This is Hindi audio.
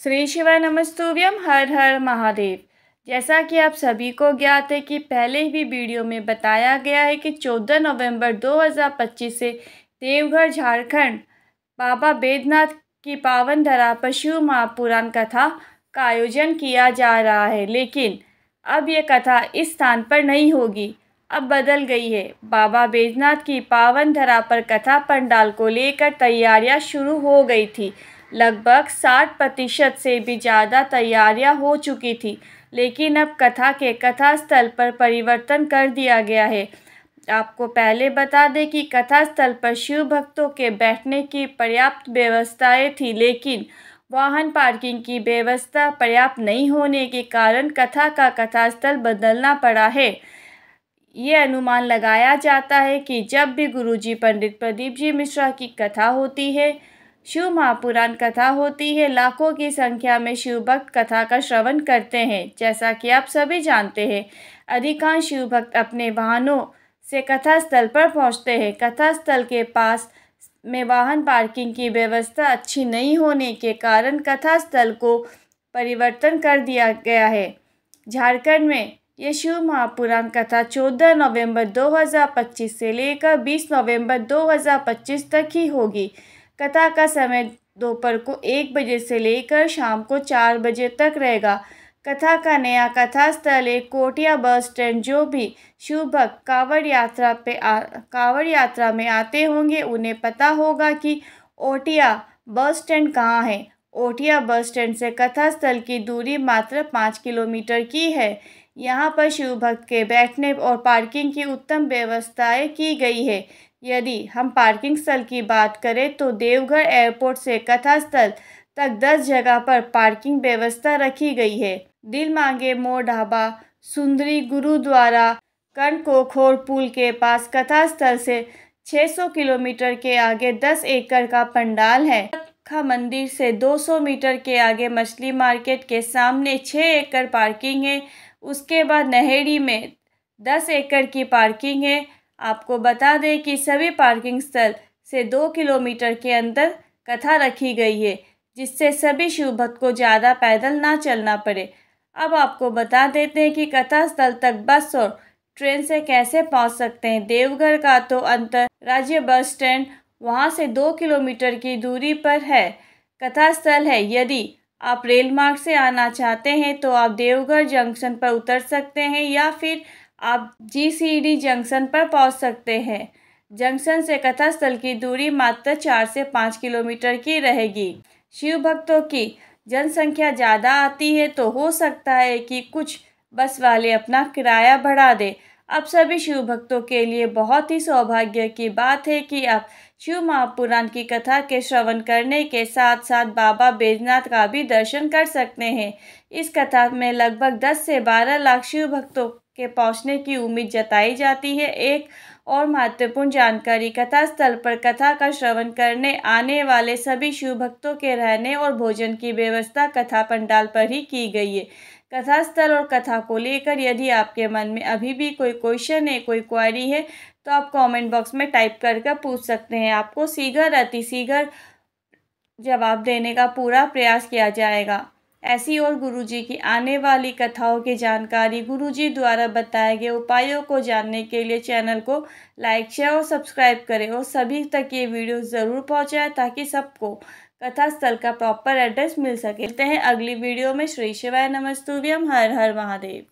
श्री शिवाय नमस्तुभ्यम। हर हर महादेव। जैसा कि आप सभी को ज्ञात है कि पहले ही वीडियो में बताया गया है कि 14 नवंबर 2025 से देवघर झारखंड बाबा बैद्यनाथ की पावन धरा पर शिव महापुराण कथा का आयोजन किया जा रहा है, लेकिन अब ये कथा इस स्थान पर नहीं होगी, अब बदल गई है। बाबा बैद्यनाथ की पावन धरा पर कथा पंडाल को लेकर तैयारियां शुरू हो गई थी। लगभग 60% से भी ज़्यादा तैयारियां हो चुकी थी, लेकिन अब कथा के कथा स्थल पर परिवर्तन कर दिया गया है। आपको पहले बता दें कि कथा स्थल पर शिव भक्तों के बैठने की पर्याप्त व्यवस्थाएं थी, लेकिन वाहन पार्किंग की व्यवस्था पर्याप्त नहीं होने के कारण कथा का कथा स्थल बदलना पड़ा है। ये अनुमान लगाया जाता है कि जब भी गुरुजी पंडित प्रदीप जी मिश्रा की कथा होती है, शिव महापुराण कथा होती है, लाखों की संख्या में शिव भक्त कथा का श्रवण करते हैं। जैसा कि आप सभी जानते हैं, अधिकांश शिव भक्त अपने वाहनों से कथा स्थल पर पहुंचते हैं। कथा स्थल के पास में वाहन पार्किंग की व्यवस्था अच्छी नहीं होने के कारण कथा स्थल को परिवर्तन कर दिया गया है। झारखंड में ये शिव महापुराण कथा 14 नवंबर 2025 से लेकर 20 नवंबर 2025 तक ही होगी। कथा का समय दोपहर को 1 बजे से लेकर शाम को 4 बजे तक रहेगा। कथा का नया कथा स्थल एक कोटिया बस स्टैंड। जो भी शिव भक्त कांवड़ यात्रा में आते होंगे, उन्हें पता होगा कि ओटिया बस स्टैंड कहाँ है। ओटिया बस स्टैंड से कथा स्थल की दूरी मात्र 5 किलोमीटर की है। यहाँ पर शिव भक्त के बैठने और पार्किंग की उत्तम व्यवस्थाएं की गई है। यदि हम पार्किंग स्थल की बात करें तो देवघर एयरपोर्ट से कथा स्थल तक 10 जगह पर पार्किंग व्यवस्था रखी गई है। दिल मांगे मोर ढाबा, सुंदरी गुरुद्वारा, कर्णकोखोर पुल के पास कथा स्थल से 600 किलोमीटर के आगे 10 एकड़ का पंडाल है। खा मंदिर से 200 मीटर के आगे मछली मार्केट के सामने 6 एकड़ पार्किंग है। उसके बाद नहेड़ी में 10 एकड़ की पार्किंग है। आपको बता दें कि सभी पार्किंग स्थल से 2 किलोमीटर के अंदर कथा रखी गई है, जिससे सभी शिव भक्त को ज़्यादा पैदल ना चलना पड़े। अब आपको बता देते हैं कि कथा स्थल तक बस और ट्रेन से कैसे पहुंच सकते हैं। देवघर का तो अंतर्राज्यीय बस स्टैंड वहां से 2 किलोमीटर की दूरी पर है, कथा स्थल है। यदि आप रेल मार्ग से आना चाहते हैं तो आप देवघर जंक्शन पर उतर सकते हैं या फिर आप GCD जंक्शन पर पहुंच सकते हैं। जंक्शन से कथा स्थल की दूरी मात्र 4 से 5 किलोमीटर की रहेगी। शिव भक्तों की जनसंख्या ज़्यादा आती है तो हो सकता है कि कुछ बस वाले अपना किराया बढ़ा दे। अब सभी शिव भक्तों के लिए बहुत ही सौभाग्य की बात है कि आप शिव महापुराण की कथा के श्रवण करने के साथ साथ बाबा बैद्यनाथ का भी दर्शन कर सकते हैं। इस कथा में लगभग 10 से 12 लाख शिव भक्तों के पहुंचने की उम्मीद जताई जाती है। एक और महत्वपूर्ण जानकारी, कथा स्थल पर कथा का श्रवण करने आने वाले सभी शिव भक्तों के रहने और भोजन की व्यवस्था कथा पंडाल पर ही की गई है। कथा स्थल और कथा को लेकर यदि आपके मन में अभी भी कोई क्वेश्चन है, कोई क्वेरी है, तो आप कमेंट बॉक्स में टाइप करके पूछ सकते हैं। आपको शीघ्र अतिशीघ्र जवाब देने का पूरा प्रयास किया जाएगा। ऐसी और गुरुजी की आने वाली कथाओं की जानकारी, गुरुजी द्वारा बताए गए उपायों को जानने के लिए चैनल को लाइक, शेयर और सब्सक्राइब करें और सभी तक ये वीडियो ज़रूर पहुंचाएं ताकि सबको कथा स्थल का प्रॉपर एड्रेस मिल सके। मिलते हैं अगली वीडियो में। श्री शिवाय नमस्तुभ्यम। हर हर महादेव।